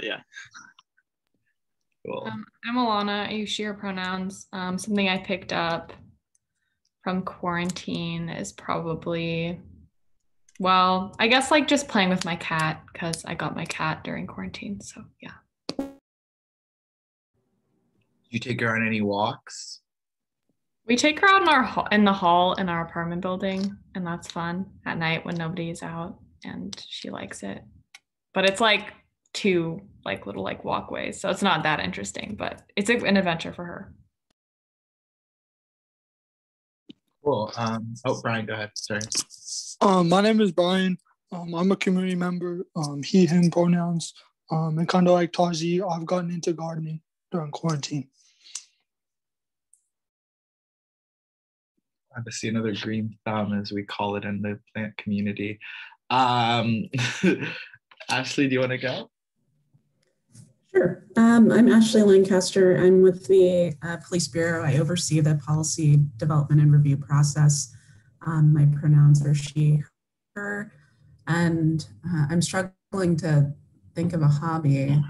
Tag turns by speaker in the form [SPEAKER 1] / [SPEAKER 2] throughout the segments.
[SPEAKER 1] yeah. Cool.
[SPEAKER 2] I'm Alana. I use she, her pronouns. Something I picked up from quarantine is probably, well, I guess like just playing with my cat because I got my cat during quarantine. So yeah.
[SPEAKER 1] You take her on any walks?
[SPEAKER 2] We take her out in the hall in our apartment building, and that's fun at night when nobody is out, and she likes it. But it's like two like little like walkways, so it's not that interesting, but it's an adventure for her.
[SPEAKER 1] Cool. Oh, Brian, go ahead. Sorry.
[SPEAKER 3] My name is Brian. I'm a community member. He, him pronouns. And kind of like Taji, I've gotten into gardening during quarantine.
[SPEAKER 1] Glad to see another green thumb, as we call it in the plant community. Ashley, do you want to go?
[SPEAKER 4] Sure. I'm Ashley Lancaster. I'm with the Police Bureau. I oversee the policy development and review process. My pronouns are she, her, and I'm struggling to think of a hobby.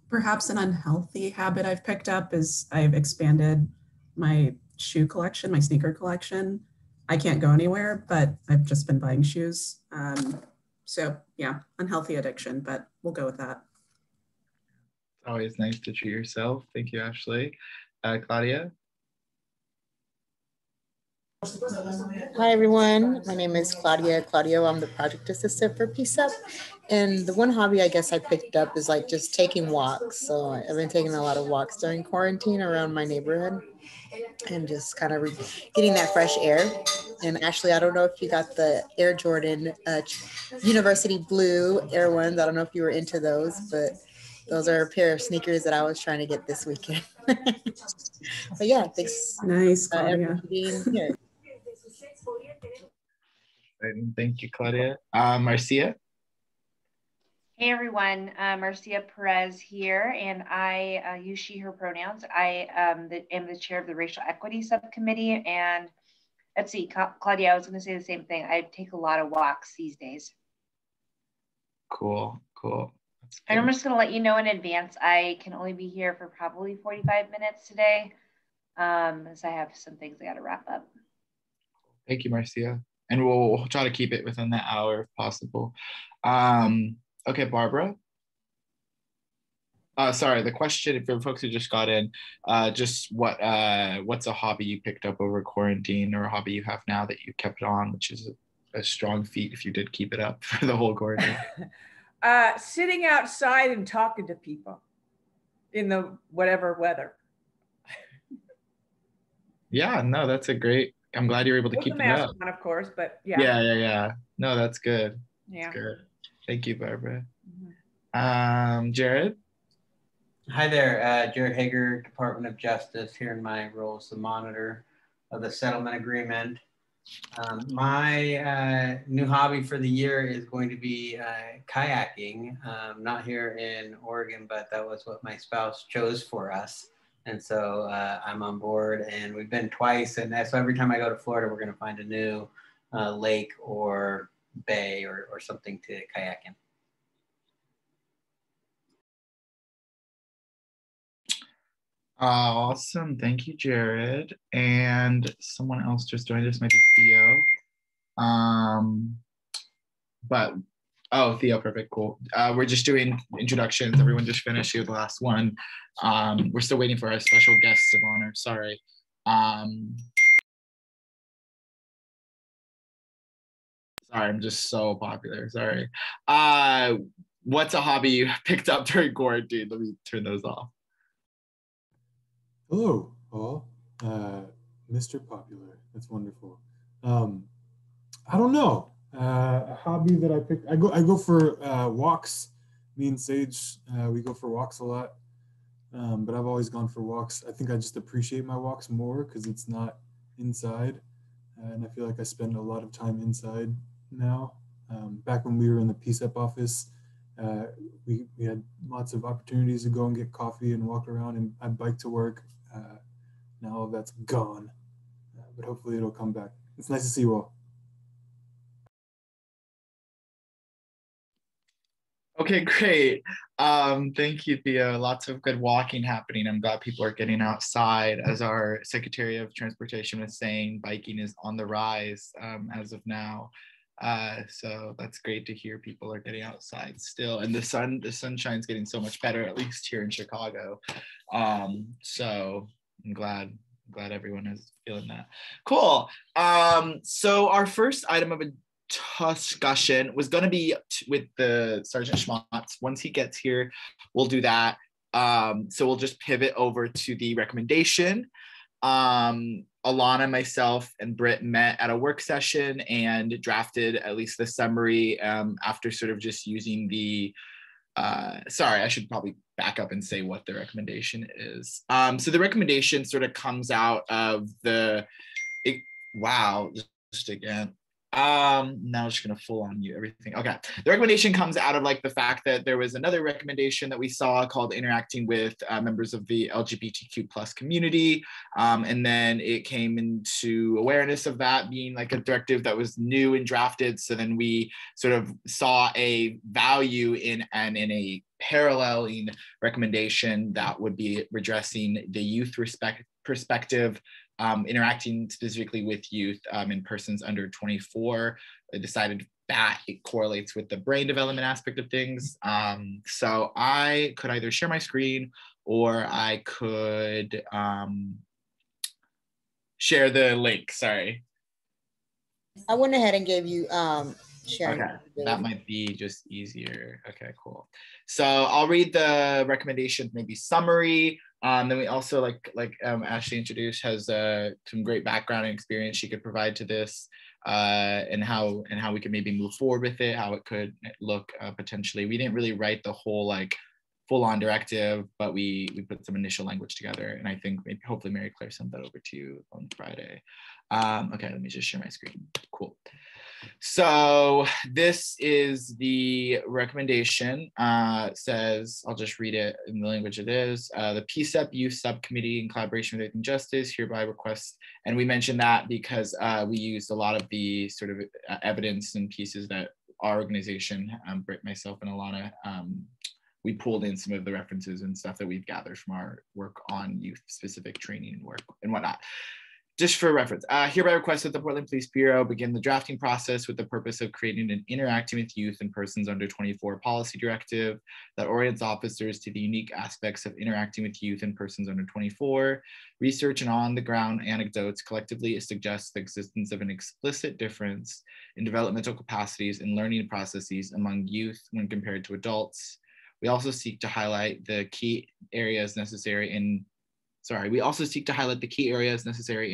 [SPEAKER 4] Perhaps an unhealthy habit I've picked up is I've expanded my shoe collection, my sneaker collection. I can't go anywhere, but I've just been buying shoes. So yeah, unhealthy addiction, but we'll go with that.
[SPEAKER 1] It's always nice to treat yourself. Thank you, Ashley. Claudia?
[SPEAKER 5] Hi, everyone. My name is Claudio. I'm the project assistant for PCCEP. And the one hobby I guess I picked up is like just taking walks. So I've been taking a lot of walks during quarantine around my neighborhood and just kind of getting that fresh air. And Ashley, I don't know if you got the Air Jordan University Blue Air ones. I don't know if you were into those, but those are a pair of sneakers that I was trying to get this weekend. But yeah, thanks.
[SPEAKER 4] Nice, Claudia.
[SPEAKER 5] For being here.
[SPEAKER 1] Thank you, Claudia. Marcia?
[SPEAKER 6] Hey everyone, Marcia Perez here, and I use she, her pronouns. I am the chair of the Racial Equity Subcommittee, and let's see, Claudia, I was going to say the same thing. I take a lot of walks these days.
[SPEAKER 1] Cool.
[SPEAKER 6] And I'm just going to let you know in advance, I can only be here for probably 45 minutes today, as I have some things I got to wrap up.
[SPEAKER 1] Thank you, Marcia. And we'll try to keep it within that hour if possible. Okay, Barbara. Sorry, the question for folks who just got in, just what's a hobby you picked up over quarantine, or a hobby you have now that you kept on, which is a strong feat if you did keep it up for the whole quarantine.
[SPEAKER 7] Sitting outside and talking to people in the whatever weather.
[SPEAKER 1] Yeah, no, that's a great, I'm glad you're able to keep it up.
[SPEAKER 7] On, of course, but yeah.
[SPEAKER 1] Yeah. No, that's good.
[SPEAKER 7] Yeah.
[SPEAKER 1] That's good. Thank you, Barbara. Mm-hmm. Jared?
[SPEAKER 8] Hi there, Jared Hager, Department of Justice, here in my role as the monitor of the settlement agreement. My new hobby for the year is going to be kayaking. Not here in Oregon, but that was what my spouse chose for us. And so I'm on board, and we've been twice. And so every time I go to Florida, we're going to find a new lake or bay or something to kayak in.
[SPEAKER 1] Awesome. Thank you, Jared. And someone else just joined us, might be Theo. Theo, perfect, cool. We're just doing introductions. Everyone just finished. You're the last one. We're still waiting for our special guests of honor. Sorry. Sorry, I'm just so popular. Sorry. What's a hobby you picked up during quarantine? Let me turn those off.
[SPEAKER 9] Hello, all. Mr. Popular. That's wonderful. I don't know. A hobby that I picked. I go for walks. Me and Sage, we go for walks a lot. But I've always gone for walks. I think I just appreciate my walks more because it's not inside. And I feel like I spend a lot of time inside now. Back when we were in the PCCEP office, we had lots of opportunities to go and get coffee and walk around, and I bike to work. Now all that's gone, but hopefully it'll come back. It's nice to see you all.
[SPEAKER 1] Okay, great. Thank you, Theo. Lots of good walking happening. I'm glad people are getting outside. As our Secretary of Transportation was saying, biking is on the rise as of now. So that's great to hear people are getting outside still. And the sunshine's getting so much better, at least here in Chicago. So I'm glad everyone is feeling that. Cool. So our first item of a discussion was going to be with the Sergeant Schmatz. Once he gets here, we'll do that. So we'll just pivot over to the recommendation. Alana, myself, and Britt met at a work session and drafted at least the summary after sort of just using the sorry, I should probably back up and say what the recommendation is. So the recommendation sort of comes out of wow, just again. Now I'm just gonna full on you everything. Okay, the recommendation comes out of like the fact that there was another recommendation that we saw called interacting with members of the LGBTQ plus community, and then it came into awareness of that being like a directive that was new and drafted. So then we sort of saw a value in a paralleling recommendation that would be redressing the youth perspective. Interacting specifically with youth and persons under 24. I decided that it correlates with the brain development aspect of things. So I could either share my screen or I could share the link, sorry.
[SPEAKER 5] I went ahead and gave you sharing.
[SPEAKER 1] Okay, that might be just easier. Okay, cool. So I'll read the recommendation, maybe summary. Then we also, like Ashley introduced, has some great background and experience she could provide to this, and how we could maybe move forward with it, how it could look potentially. We didn't really write the whole like full-on directive, but we put some initial language together, and I think maybe hopefully Mary Claire sent that over to you on Friday. Okay, let me just share my screen. Cool. So this is the recommendation. Says, I'll just read it in the language it is. The PCCEP Youth Subcommittee in collaboration with Youth and Justice hereby requests, and we mentioned that because we used a lot of the sort of evidence and pieces that our organization, Britt, myself, and Alana, we pulled in some of the references and stuff that we've gathered from our work on youth-specific training and work and whatnot. Just for reference, hereby request that the Portland Police Bureau begin the drafting process with the purpose of creating an interacting with youth and persons under 24 policy directive that orients officers to the unique aspects of interacting with youth and persons under 24. Research and on-the-ground anecdotes collectively suggest the existence of an explicit difference in developmental capacities and learning processes among youth when compared to adults. We also seek to highlight the key areas necessary in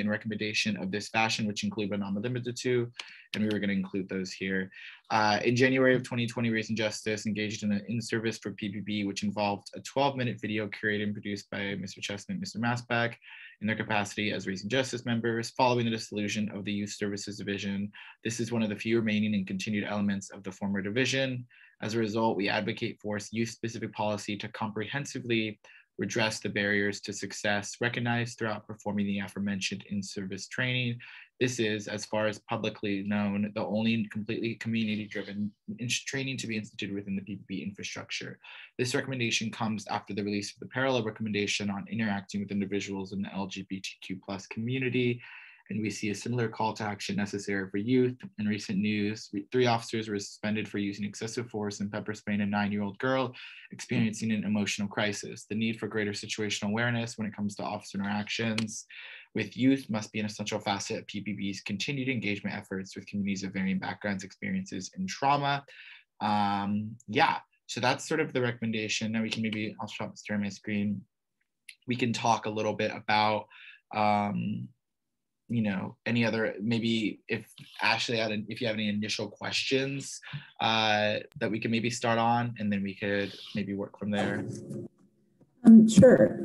[SPEAKER 1] recommendation of this fashion, which include but not limited to, and we were going to include those here. In January of 2020, Race and Justice engaged in an in-service for PPB, which involved a 12-minute video curated and produced by Mr. Chestnut and Mr. Masbach in their capacity as Race and Justice members, following the dissolution of the Youth Services Division. This is one of the few remaining and continued elements of the former division. As a result, we advocate for youth-specific policy to comprehensively redress the barriers to success recognized throughout performing the aforementioned in-service training. This is, as far as publicly known, the only completely community-driven training to be instituted within the PPP infrastructure. This recommendation comes after the release of the parallel recommendation on interacting with individuals in the LGBTQ plus community, and we see a similar call to action necessary for youth. In recent news, 3 officers were suspended for using excessive force and pepper spraying a 9-year-old girl experiencing an emotional crisis. The need for greater situational awareness when it comes to officer interactions with youth must be an essential facet of PPB's continued engagement efforts with communities of varying backgrounds, experiences, and trauma. Yeah, so that's sort of the recommendation. Now we can maybe, I'll share my screen. We can talk a little bit about, you know, any other, maybe if Ashley if you have any initial questions that we can maybe start on, and then we could maybe work from there.
[SPEAKER 4] Sure.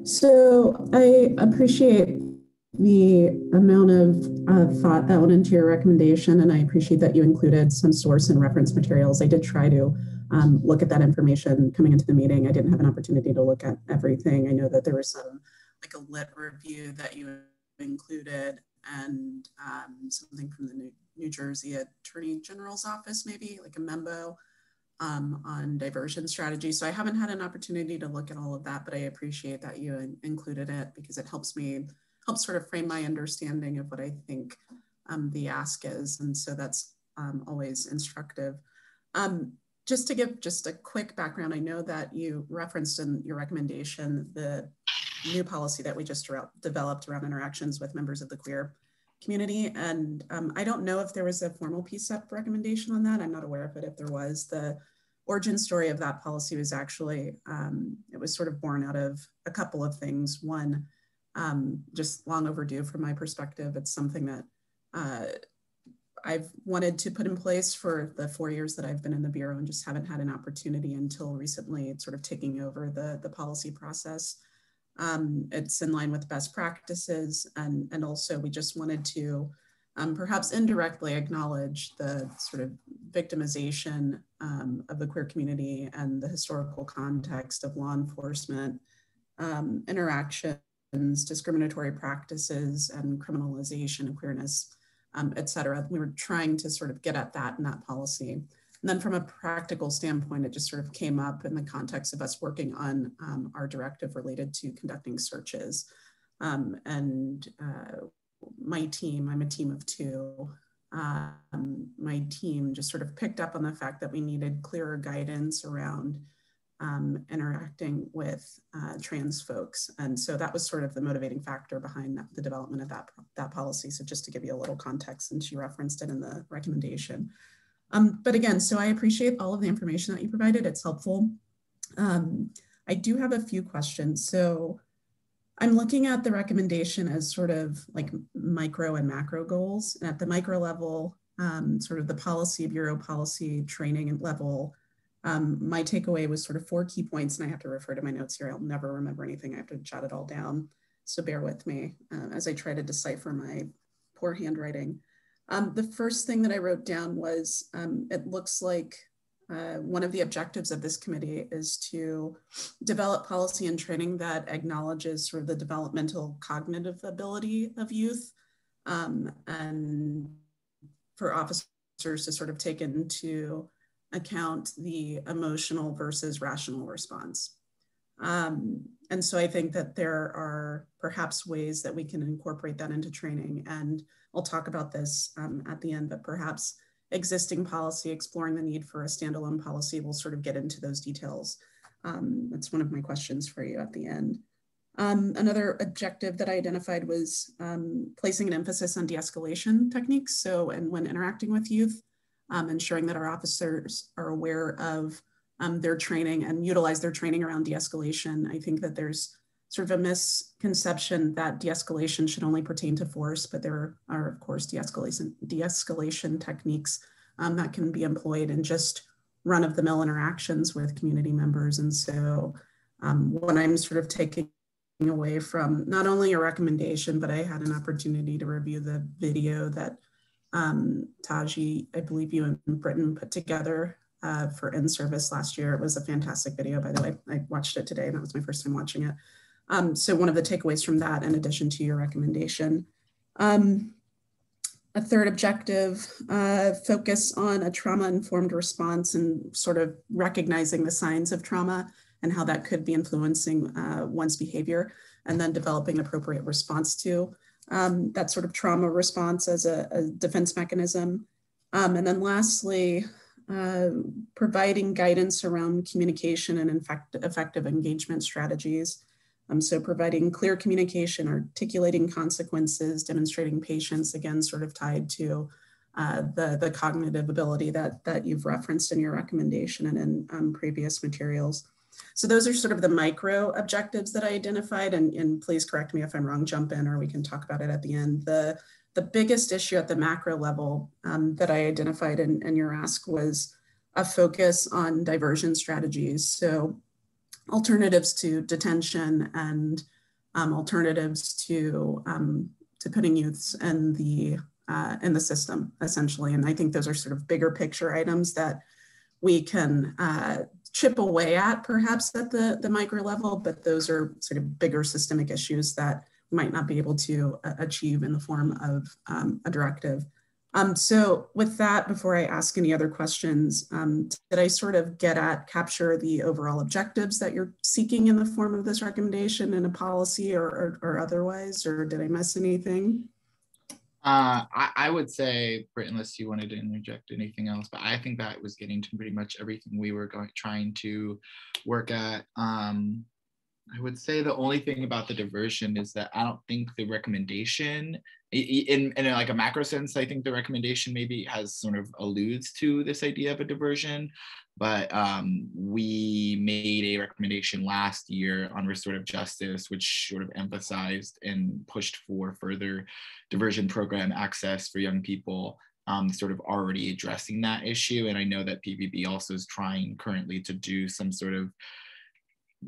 [SPEAKER 4] So I appreciate the amount of thought that went into your recommendation, and I appreciate that you included some source and reference materials. I did try to look at that information coming into the meeting. I didn't have an opportunity to look at everything. I know that there was some, like a lit review that you included, and something from the New Jersey Attorney General's office, maybe like a memo. on diversion strategy. So I haven't had an opportunity to look at all of that, but I appreciate that you included it because it helps sort of frame my understanding of what I think the ask is. And so that's always instructive. Just to give just a quick background, I know that you referenced in your recommendation the new policy that we just developed around interactions with members of the queer community. And I don't know if there was a formal PCCEP recommendation on that. I'm not aware of it if there was. The origin story of that policy was actually, it was sort of born out of a couple of things. One, just long overdue from my perspective. It's something that I've wanted to put in place for the 4 years that I've been in the Bureau and just haven't had an opportunity until recently, sort of taking over the policy process. It's in line with best practices, and also we just wanted to perhaps indirectly acknowledge the sort of victimization of the queer community and the historical context of law enforcement interactions, discriminatory practices, and criminalization of queerness, et cetera. We were trying to sort of get at that in that policy. And then from a practical standpoint, it just sort of came up in the context of us working on our directive related to conducting searches. My team, I'm a team of two, my team just sort of picked up on the fact that we needed clearer guidance around interacting with trans folks. And so that was sort of the motivating factor behind the development of that policy. So just to give you a little context, since you referenced it in the recommendation. But again, so I appreciate all of the information that you provided. It's helpful. I do have a few questions. So I'm looking at the recommendation as sort of like micro and macro goals. And at the micro level, sort of the policy, Bureau policy training level, my takeaway was sort of 4 key points, and I have to refer to my notes here. I'll never remember anything. I have to jot it all down. So bear with me as I try to decipher my poor handwriting. The first thing that I wrote down was, it looks like one of the objectives of this committee is to develop policy and training that acknowledges sort of the developmental cognitive ability of youth, and for officers to sort of take into account the emotional versus rational response. And so I think that there are perhaps ways that we can incorporate that into training. And I'll talk about this at the end, but perhaps existing policy, exploring the need for a standalone policy, will sort of get into those details. That's one of my questions for you at the end. Another objective that I identified was placing an emphasis on de-escalation techniques. So, and when interacting with youth, ensuring that our officers are aware of their training and utilize their training around de-escalation. I think that there's sort of a misconception that de-escalation should only pertain to force, but there are, of course, de-escalation techniques that can be employed in just run-of-the-mill interactions with community members. And so what I'm sort of taking away from not only a recommendation, but I had an opportunity to review the video that Taji, I believe you and Britton put together for in-service last year. It was a fantastic video, by the way. I watched it today and that was my first time watching it. So one of the takeaways from that, in addition to your recommendation. A third objective, focus on a trauma-informed response and sort of recognizing the signs of trauma and how that could be influencing one's behavior, and then developing an appropriate response to that sort of trauma response as a defense mechanism. And then lastly, providing guidance around communication and effective engagement strategies. So providing clear communication, articulating consequences, demonstrating patience, again, sort of tied to the cognitive ability that you've referenced in your recommendation and in previous materials. So those are sort of the micro objectives that I identified, and please correct me if I'm wrong, jump in, or we can talk about it at the end. The biggest issue at the macro level that I identified in your ask was a focus on diversion strategies. So alternatives to detention and alternatives to putting youths in the system, essentially. And I think those are sort of bigger picture items that we can chip away at perhaps at the micro level, but those are sort of bigger systemic issues that we might not be able to achieve in the form of a directive. So with that, before I ask any other questions, did I sort of capture the overall objectives that you're seeking in the form of this recommendation in a policy or otherwise, or did I miss anything?
[SPEAKER 1] I would say, Britt, unless you wanted to interject anything else, but I think that was getting to pretty much everything we were trying to work at. I would say the only thing about the diversion is that I don't think the recommendation, in like a macro sense, I think the recommendation maybe has sort of alludes to this idea of a diversion, but we made a recommendation last year on restorative justice, which sort of emphasized and pushed for further diversion program access for young people. Sort of already addressing that issue. And I know that PPB also is trying currently to do some sort of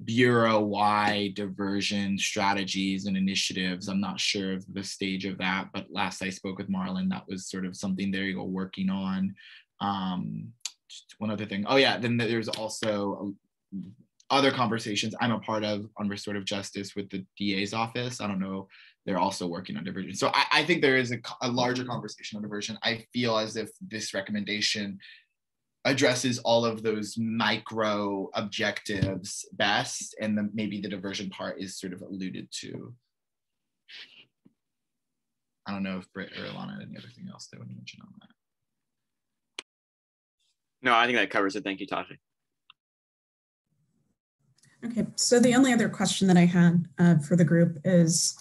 [SPEAKER 1] bureau-wide diversion strategies and initiatives. I'm not sure of the stage of that, but last I spoke with Marlon, that was sort of something they were working on. One other thing. Oh yeah, then there's also other conversations I'm a part of on restorative justice with the DA's office. I don't know, they're also working on diversion. So I think there is a larger conversation on diversion. I feel as if this recommendation addresses all of those micro objectives best, and then maybe the diversion part is sort of alluded to. I don't know if Britt or Ilana had any other thing else they want to mention on that.
[SPEAKER 10] No, I think that covers it. Thank you, Taji.
[SPEAKER 4] Okay, so the only other question that I had for the group is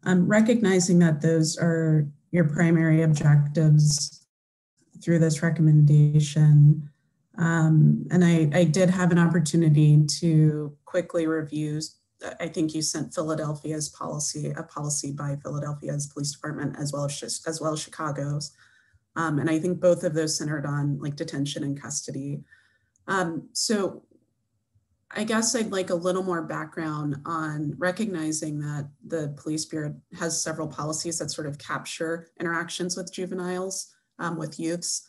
[SPEAKER 4] recognizing that those are your primary objectives through this recommendation. And I did have an opportunity to quickly review, I think you sent Philadelphia's policy, a policy by Philadelphia's police department, as well as Chicago's. And I think both of those centered on like detention and custody. So I guess I'd like a little more background on recognizing that the police bureau has several policies that sort of capture interactions with juveniles, with youths.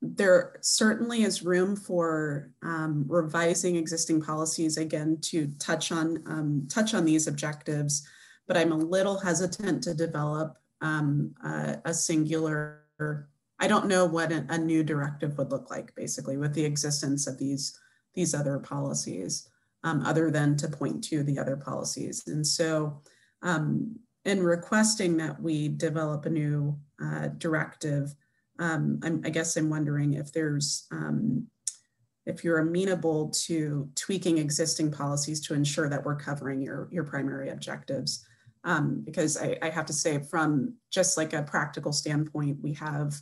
[SPEAKER 4] There certainly is room for revising existing policies, again, to touch on these objectives, but I'm a little hesitant to develop a singular, I don't know what a new directive would look like, basically, with the existence of these other policies, other than to point to the other policies. And so in requesting that we develop a new directive, I guess I'm wondering if there's, if you're amenable to tweaking existing policies to ensure that we're covering your primary objectives. Because I have to say, from just like a practical standpoint, we have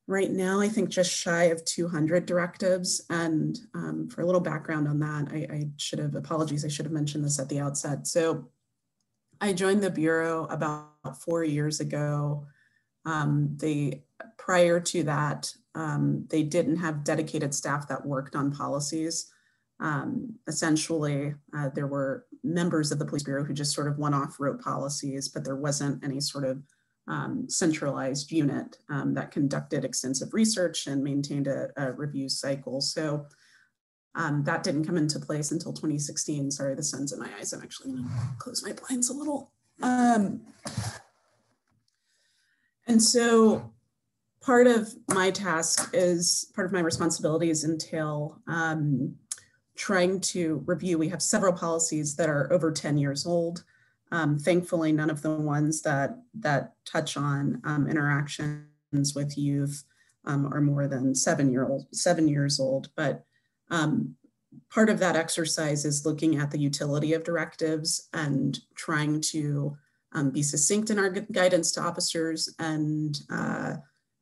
[SPEAKER 4] right now, I think just shy of 200 directives. And for a little background on that, I should have, apologies, I should have mentioned this at the outset. So I joined the Bureau about 4 years ago. Prior to that, they didn't have dedicated staff that worked on policies. Essentially, there were members of the police bureau who just sort of one-off wrote policies, but there wasn't any sort of centralized unit that conducted extensive research and maintained a review cycle. So that didn't come into place until 2016. Sorry, the sun's in my eyes. I'm actually gonna close my blinds a little. And so part of my task is, part of my responsibilities entail trying to review. We have several policies that are over 10 years old. Thankfully, none of the ones that touch on interactions with youth are more than 7 years old. But part of that exercise is looking at the utility of directives and trying to be succinct in our guidance to officers and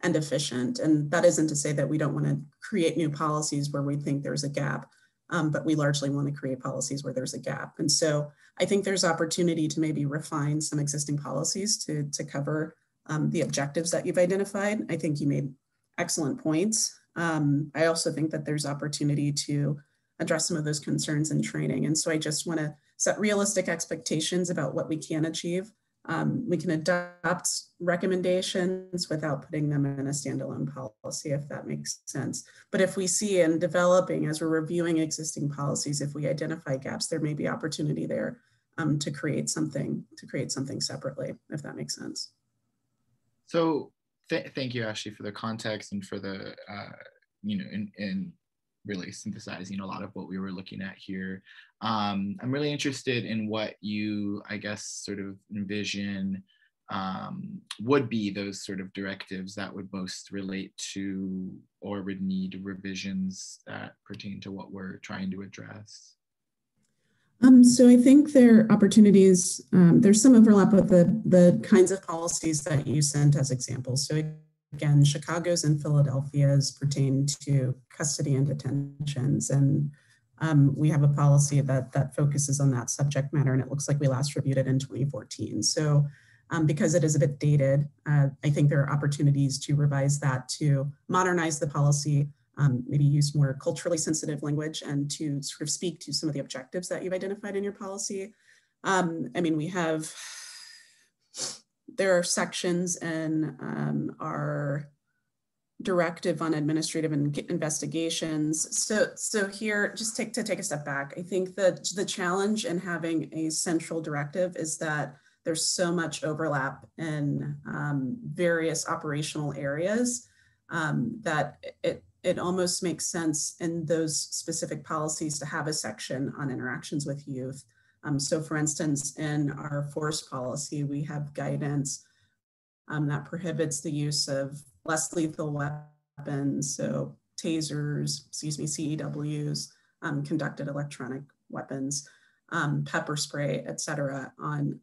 [SPEAKER 4] efficient. And that isn't to say that we don't want to create new policies where we think there's a gap, but we largely want to create policies where there's a gap. And so I think there's opportunity to maybe refine some existing policies to cover the objectives that you've identified. I think you made excellent points. I also think that there's opportunity to address some of those concerns in training. And so I just want to set realistic expectations about what we can achieve. We can adopt recommendations without putting them in a standalone policy, if that makes sense. But if we see in developing, as we're reviewing existing policies, if we identify gaps, there may be opportunity there to create something separately, if that makes sense.
[SPEAKER 1] So thank you, Ashley, for the context and for the, in really synthesizing a lot of what we were looking at here. I'm really interested in what you, I guess, sort of envision would be those sort of directives that would most relate to or would need revisions that pertain to what we're trying to address.
[SPEAKER 4] So I think there are opportunities, there's some overlap with the kinds of policies that you sent as examples. So again, Chicago's and Philadelphia's pertain to custody and detentions. And we have a policy that focuses on that subject matter, and it looks like we last reviewed it in 2014. So because it is a bit dated, I think there are opportunities to revise that, to modernize the policy, maybe use more culturally sensitive language, and to sort of speak to some of the objectives that you've identified in your policy. I mean, there are sections in our directive on administrative investigations. So here, just to take a step back, I think that the challenge in having a central directive is that there's so much overlap in various operational areas that it almost makes sense in those specific policies to have a section on interactions with youth. So for instance, in our force policy, we have guidance that prohibits the use of less lethal weapons, so tasers, CEWs, conducted electronic weapons, pepper spray, et cetera, on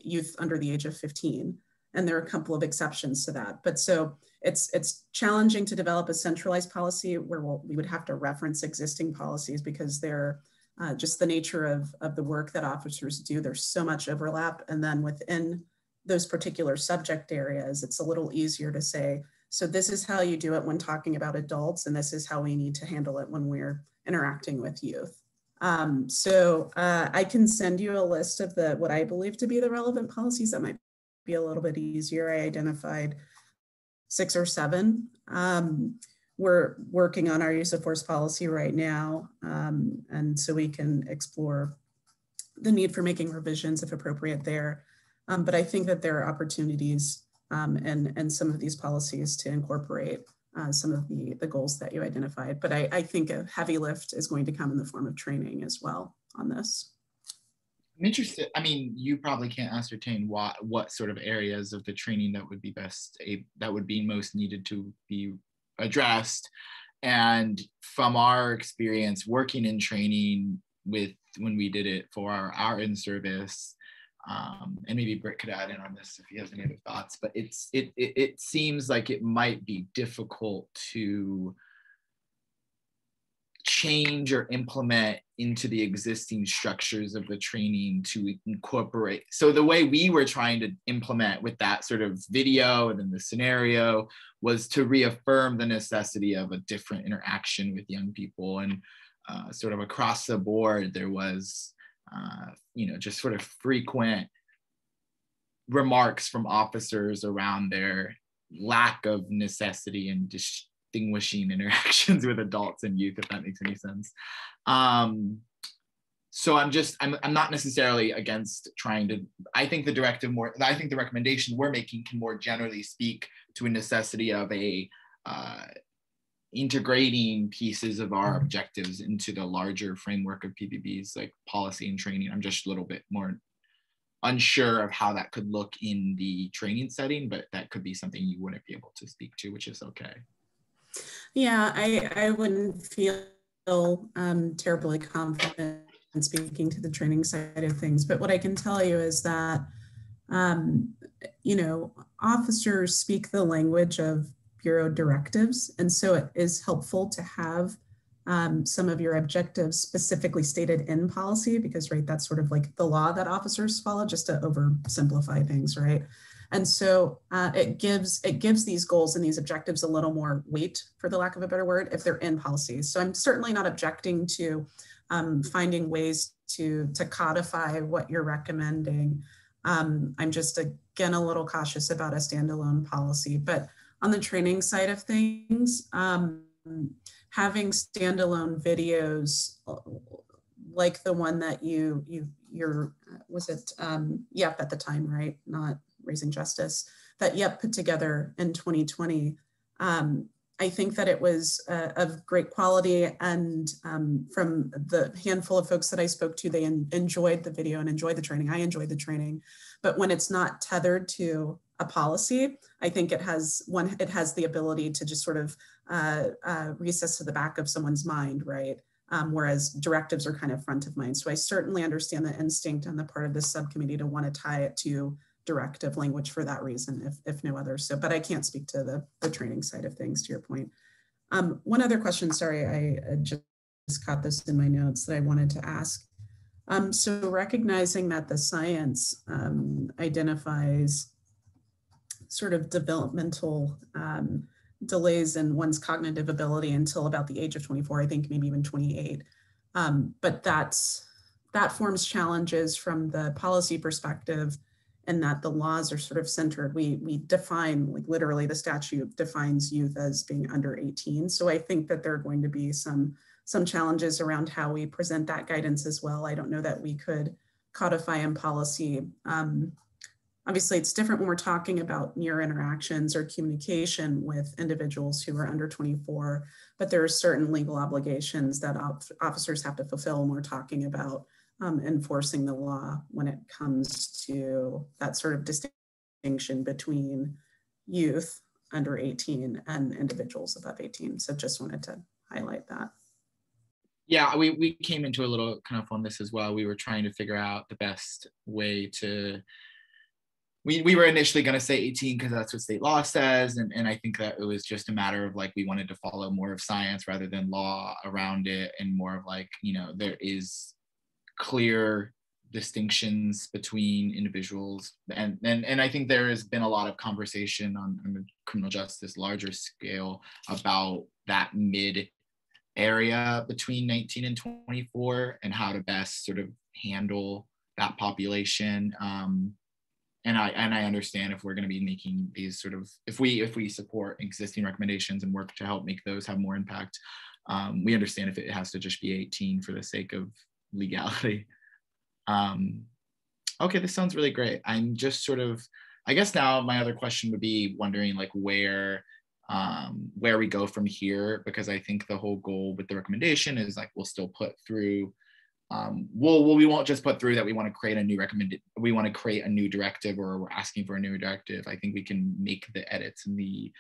[SPEAKER 4] youth under the age of 15. And there are a couple of exceptions to that. But so it's challenging to develop a centralized policy where we would have to reference existing policies because they're just the nature of the work that officers do. There's so much overlap. And then within those particular subject areas, it's a little easier to say, so this is how you do it when talking about adults, and this is how we need to handle it when we're interacting with youth. I can send you a list of what I believe to be the relevant policies. That might be a little bit easier. I identified 6 or 7. We're working on our use of force policy right now. And so we can explore the need for making revisions if appropriate there. But I think that there are opportunities and some of these policies to incorporate some of the goals that you identified. But I think a heavy lift is going to come in the form of training as well on this.
[SPEAKER 1] I'm interested, I mean, you probably can't ascertain what sort of areas of the training that would be most needed to be addressed. And from our experience working in training when we did it for our in-service, and maybe Britt could add in on this if he has any other thoughts, but it seems like it might be difficult to change or implement into the existing structures of the training to incorporate. So the way we were trying to implement with that sort of video and then the scenario was to reaffirm the necessity of a different interaction with young people. And sort of across the board, there was, just sort of frequent remarks from officers around their lack of necessity in distinguishing interactions with adults and youth, if that makes any sense. So I'm not necessarily against trying to, I think the recommendation we're making can more generally speak to a necessity of integrating pieces of our objectives into the larger framework of PPB's like policy and training. I'm just a little bit more unsure of how that could look in the training setting, but that could be something you wouldn't be able to speak to, which is okay.
[SPEAKER 4] Yeah, I wouldn't feel terribly confident in speaking to the training side of things, but what I can tell you is that, officers speak the language of Bureau directives, and so it is helpful to have some of your objectives specifically stated in policy because, right, that's sort of like the law that officers follow, just to oversimplify things, right? And so it gives these goals and these objectives a little more weight, for the lack of a better word, if they're in policies. So I'm certainly not objecting to finding ways to codify what you're recommending. I'm just, again, a little cautious about a standalone policy. But on the training side of things, having standalone videos like the one that you're, was it, YEP at the time, right? Not Raising Justice, that YEP put together in 2020. I think that it was of great quality, and from the handful of folks that I spoke to, they enjoyed the video and enjoyed the training. I enjoyed the training, but when it's not tethered to a policy, I think it has the ability to just sort of recess to the back of someone's mind, right? Whereas directives are kind of front of mind. So I certainly understand the instinct on the part of this subcommittee to want to tie it to directive language for that reason, if no other. So, but I can't speak to the training side of things, to your point. One other question, sorry, I just caught this in my notes that I wanted to ask. So recognizing that the science identifies sort of developmental delays in one's cognitive ability until about the age of 24, I think maybe even 28. But that forms challenges from the policy perspective, and that the laws are sort of centered. We define, like literally the statute defines youth as being under 18. So I think that there are going to be some challenges around how we present that guidance as well. I don't know that we could codify in policy. Obviously, it's different when we're talking about near interactions or communication with individuals who are under 24, but there are certain legal obligations that officers have to fulfill when we're talking about enforcing the law when it comes to that sort of distinction between youth under 18 and individuals above 18. So just wanted to highlight that.
[SPEAKER 1] Yeah, we came into a little kind of on this as well. We were trying to figure out the best way to, we were initially going to say 18 because that's what state law says. And I think that it was just a matter of like, we wanted to follow more of science rather than law around it, and more of like, you know, there is clear distinctions between individuals, and I think there has been a lot of conversation on the criminal justice larger scale about that mid area between 19 and 24 and how to best sort of handle that population. And I understand if we're going to be making these sort of, if we support existing recommendations and work to help make those have more impact, we understand if it has to just be 18 for the sake of legality. Okay, this sounds really great. I'm just sort of, I guess now my other question would be wondering like where we go from here, because I think the whole goal with the recommendation is like, we'll still put through, we won't just put through that we want to create a new we want to create a new directive, or we're asking for a new directive. I think we can make the edits in the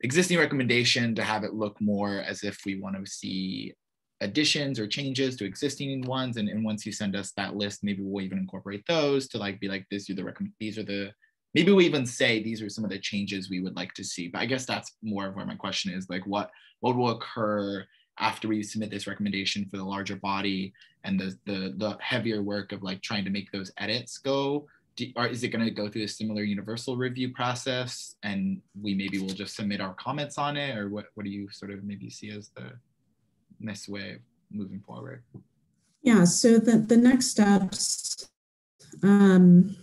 [SPEAKER 1] existing recommendation to have it look more as if we want to see additions or changes to existing ones, and once you send us that list, maybe we'll even incorporate those to like be like, these are the maybe we even say these are some of the changes we would like to see. But I guess that's more of where my question is, like what will occur after we submit this recommendation for the larger body, and the heavier work of like trying to make those edits go, or is it going to go through a similar universal review process and we maybe will just submit our comments on it, or what do you sort of maybe see as the next way of moving forward?
[SPEAKER 4] Yeah, so the next steps, to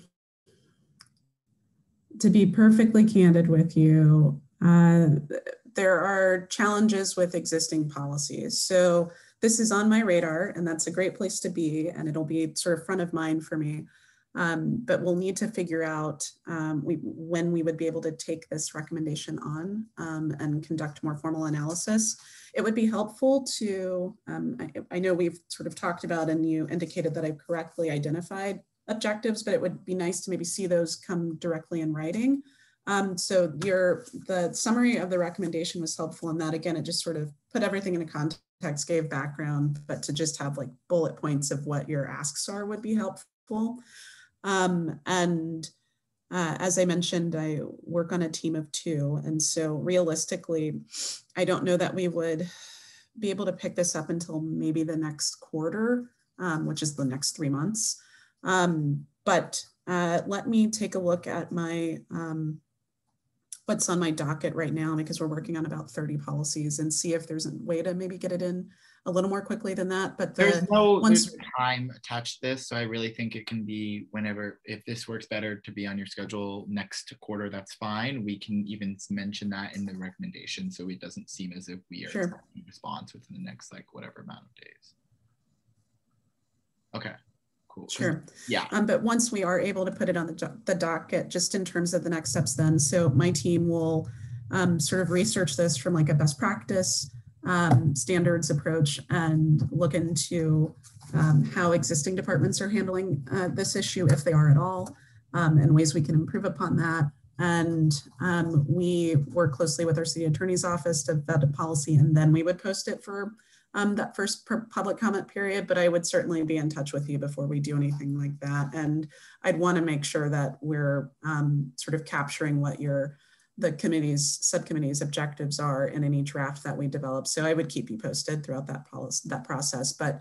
[SPEAKER 4] be perfectly candid with you, there are challenges with existing policies. So this is on my radar, and that's a great place to be, and it'll be sort of front of mind for me. But we'll need to figure out when we would be able to take this recommendation on and conduct more formal analysis. It would be helpful to, I know we've sort of talked about, and you indicated that I've correctly identified objectives, but it would be nice to maybe see those come directly in writing. So the summary of the recommendation was helpful in that, again, it just sort of put everything into context, gave background, but to just have like bullet points of what your asks are would be helpful. As I mentioned, I work on a team of 2. And so realistically, I don't know that we would be able to pick this up until maybe the next quarter, which is the next 3 months. But let me take a look at my what's on my docket right now, because we're working on about 30 policies, and see if there's a way to maybe get it in a little more quickly than that. But
[SPEAKER 1] there's no time attached to this, so I really think it can be whenever, if this works better to be on your schedule next quarter, that's fine. We can even mention that in the recommendation, so it doesn't seem as if we are expecting a response within the next like whatever amount of days. Okay, cool.
[SPEAKER 4] Sure.
[SPEAKER 1] Yeah.
[SPEAKER 4] But once we are able to put it on the docket, just in terms of the next steps then, so my team will sort of research this from like a best practice standards approach and look into how existing departments are handling this issue, if they are at all, and ways we can improve upon that. And we work closely with our city attorney's office to vet a policy, and then we would post it for that first public comment period. But I would certainly be in touch with you before we do anything like that. And I'd want to make sure that we're sort of capturing what the subcommittee's objectives are in any draft that we develop. So I would keep you posted throughout that process. But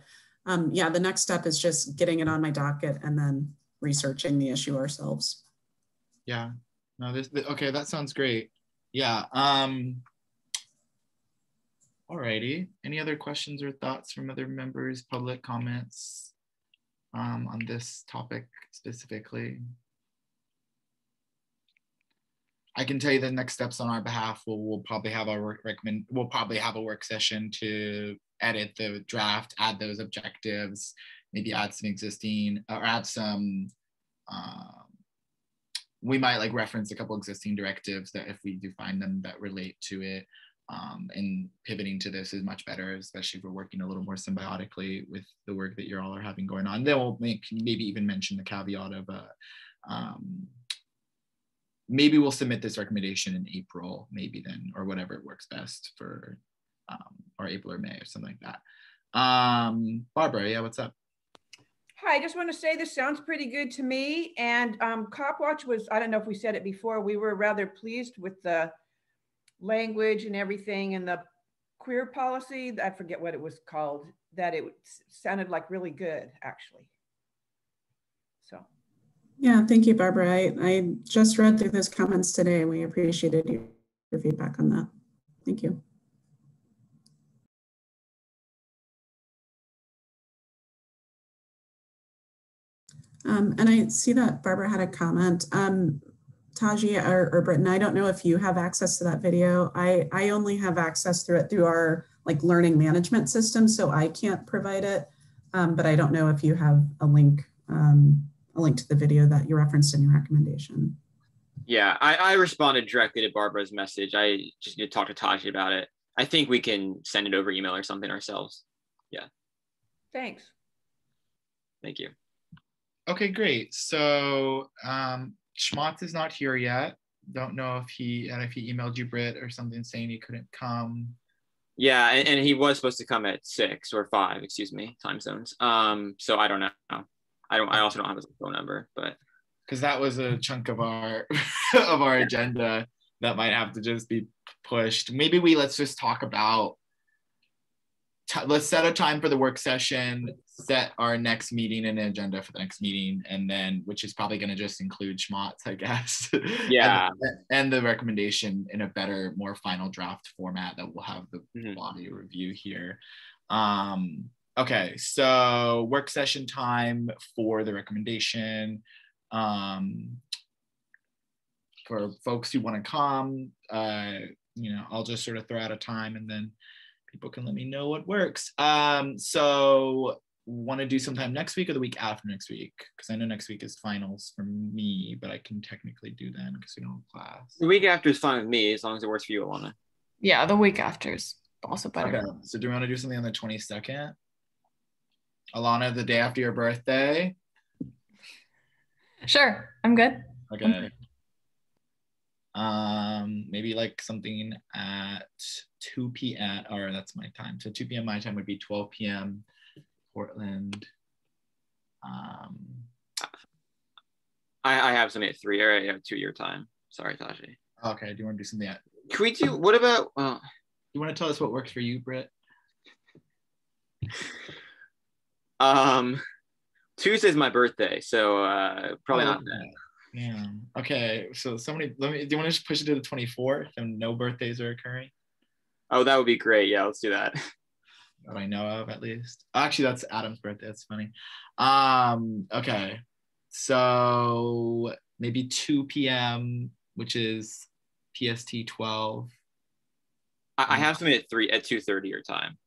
[SPEAKER 4] yeah, the next step is just getting it on my docket and then researching the issue ourselves.
[SPEAKER 1] Yeah. No, okay, that sounds great. Yeah. Alrighty. Any other questions or thoughts from other members, public comments on this topic specifically? I can tell you the next steps on our behalf. We'll probably have a work session to edit the draft, add those objectives, maybe add some existing or add some. We might like reference a couple existing directives that if we do find them that relate to it, and pivoting to this is much better, especially if we're working a little more symbiotically with the work that you all are having going on. Then we'll maybe even mention the caveat of maybe we'll submit this recommendation in April, maybe then, or whatever it works best for, or April or May or something like that. Barbara, yeah, what's up?
[SPEAKER 7] Hi, I just want to say this sounds pretty good to me. And Copwatch was, I don't know if we said it before, we were rather pleased with the language and everything and the queer policy. I forget what it was called, that it sounded like really good, actually. So.
[SPEAKER 4] Yeah, thank you, Barbara. I just read through those comments today. We appreciated your feedback on that. Thank you. And I see that Barbara had a comment. Taji or Britton, I don't know if you have access to that video. I only have access through our like learning management system, so I can't provide it. But I don't know if you have a link to the video that you referenced in your recommendation.
[SPEAKER 10] Yeah, I responded directly to Barbara's message. I just need to talk to Taji about it. I think we can send it over email or something ourselves. Yeah.
[SPEAKER 7] Thanks.
[SPEAKER 10] Thank you.
[SPEAKER 1] Okay, great. So Schmatz is not here yet. Don't know if he emailed you, Britt, or something saying he couldn't come.
[SPEAKER 10] Yeah, and he was supposed to come at 6 or 5, excuse me, time zones. So I don't know. I also don't have his phone number, but
[SPEAKER 1] because that was a chunk of our of our agenda that might have to just be pushed. Maybe let's just talk about. Let's set a time for the work session, set our next meeting and an agenda for the next meeting, and then, which is probably going to just include Schmatz, I guess.
[SPEAKER 10] Yeah.
[SPEAKER 1] and the recommendation in a better, more final draft format that will have the body review here. Okay, so work session time for the recommendation. For folks who want to come, I'll just sort of throw out a time and then people can let me know what works. So want to do sometime next week or the week after next week? Because I know next week is finals for me, but I can technically do then because we don't have class.
[SPEAKER 10] The week after is fine with me as long as it works for you, Alana.
[SPEAKER 2] Yeah, the week after is also better.
[SPEAKER 1] Okay, so do we want to do something on the 22nd? Alana, the day after your birthday?
[SPEAKER 2] Sure, I'm good.
[SPEAKER 1] Okay. Maybe like something at 2 p.m. or that's my time. So 2 p.m. my time would be 12 p.m. Portland.
[SPEAKER 10] I have something at 3 or I have 2 your time. Sorry, Taji.
[SPEAKER 1] Okay, do you want to do something at?
[SPEAKER 10] Can we do, what about?
[SPEAKER 1] You want to tell us what works for you, Britt?
[SPEAKER 10] Tuesday's my birthday, so probably not then.
[SPEAKER 1] Yeah. Okay. So do you want to just push it to the 24th and no birthdays are occurring?
[SPEAKER 10] Oh, that would be great. Yeah, let's do that.
[SPEAKER 1] That I know of, at least. Actually, that's Adam's birthday. That's funny. Okay. So maybe 2 p.m., which is PST 12.
[SPEAKER 10] I have something at 2:30 your time.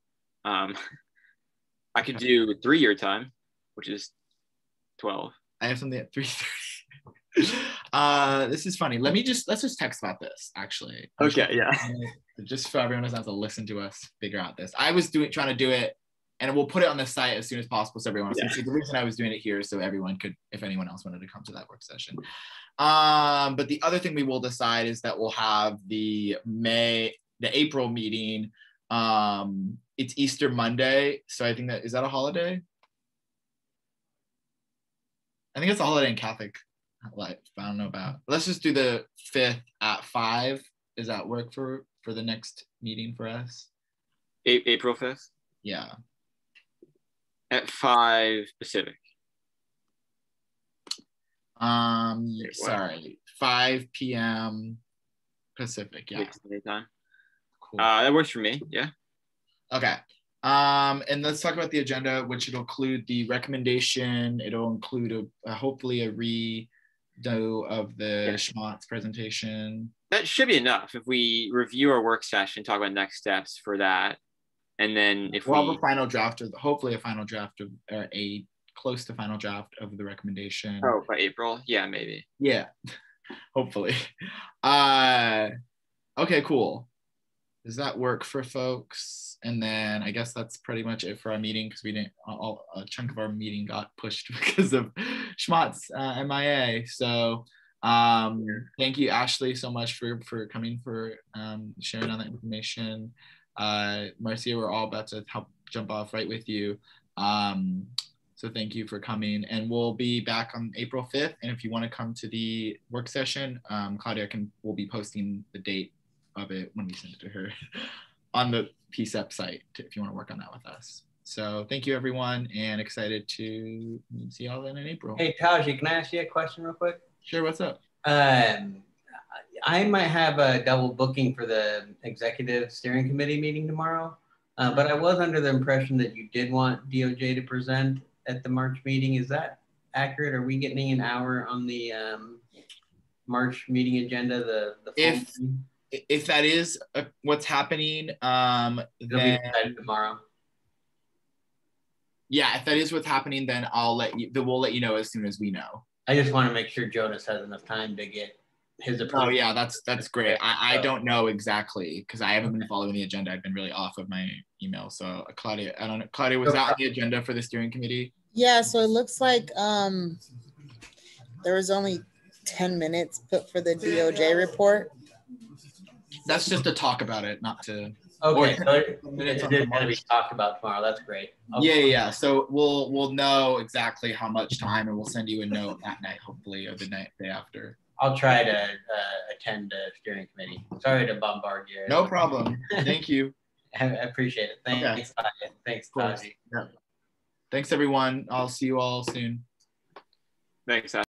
[SPEAKER 10] I could do 3 your time, which is 12.
[SPEAKER 1] I have something at 3:30. This is funny. Let's just text about this actually.
[SPEAKER 10] Okay, yeah.
[SPEAKER 1] Just so everyone doesn't have to listen to us figure out this. I was trying to do it, and we'll put it on the site as soon as possible so everyone else. The reason I was doing it here is so everyone could, if anyone else wanted to come to that work session. But the other thing we will decide is that we'll have the April meeting. It's Easter Monday, so I think is that a holiday? I think it's a holiday in Catholic life. I don't know about. Let's just do the 5th at 5. Does that work for the next meeting for us?
[SPEAKER 10] April 5th?
[SPEAKER 1] Yeah.
[SPEAKER 10] At 5 Pacific.
[SPEAKER 1] Sorry, 5 p.m. Pacific. Yeah.
[SPEAKER 10] Time.
[SPEAKER 1] Cool.
[SPEAKER 10] That works for me. Yeah.
[SPEAKER 1] Okay. And let's talk about the agenda, which it'll include the recommendation. It'll include hopefully a redo of the Schmott's presentation.
[SPEAKER 10] That should be enough if we review our work session, talk about next steps for that. And then if
[SPEAKER 1] we'll have a final draft of hopefully a final draft of or a close to final draft of the recommendation.
[SPEAKER 10] Oh, by April? Yeah, maybe.
[SPEAKER 1] Yeah, hopefully. Okay, cool. Does that work for folks? And then I guess that's pretty much it for our meeting because we didn't. A chunk of our meeting got pushed because of Schmott's MIA. So thank you, Ashley, so much for coming, for sharing all that information. Marcia, we're all about to help jump off right with you. So thank you for coming, and we'll be back on April 5th. And if you want to come to the work session, Claudia will be posting the date of it when we send it to her on the PCCEP site if you want to work on that with us. So thank you, everyone, and excited to see y'all then in April.
[SPEAKER 8] Hey, Taji, can I ask you a question real quick?
[SPEAKER 1] Sure, what's up?
[SPEAKER 8] I might have a double booking for the executive steering committee meeting tomorrow, but I was under the impression that you did want DOJ to present at the March meeting. Is that accurate? Are we getting an hour on the March meeting agenda? The full meeting?
[SPEAKER 1] If that is what's happening,
[SPEAKER 8] it'll be decided tomorrow.
[SPEAKER 1] Yeah, if that is what's happening, then we'll let you know as soon as we know.
[SPEAKER 8] I just want to make sure Jonas has enough time to get his approval.
[SPEAKER 1] Oh yeah, that's great. I don't know exactly because I haven't been following the agenda. I've been really off of my email. So Claudia, I don't know. Claudia, was that on the agenda for the steering committee?
[SPEAKER 5] Yeah, so it looks like there was only 10 minutes put for the DOJ report.
[SPEAKER 1] That's just to talk about it, not to.
[SPEAKER 8] Okay, so it's going to be talked about tomorrow. That's great.
[SPEAKER 1] Okay. Yeah. So we'll know exactly how much time, and we'll send you a note that night, hopefully, or the day after.
[SPEAKER 8] I'll try to attend the steering committee. Sorry to bombard you.
[SPEAKER 1] No problem. Thank you.
[SPEAKER 8] I appreciate it. Thanks. Okay. Thanks, Taji.
[SPEAKER 1] Yeah. Thanks, everyone. I'll see you all soon.
[SPEAKER 10] Thanks,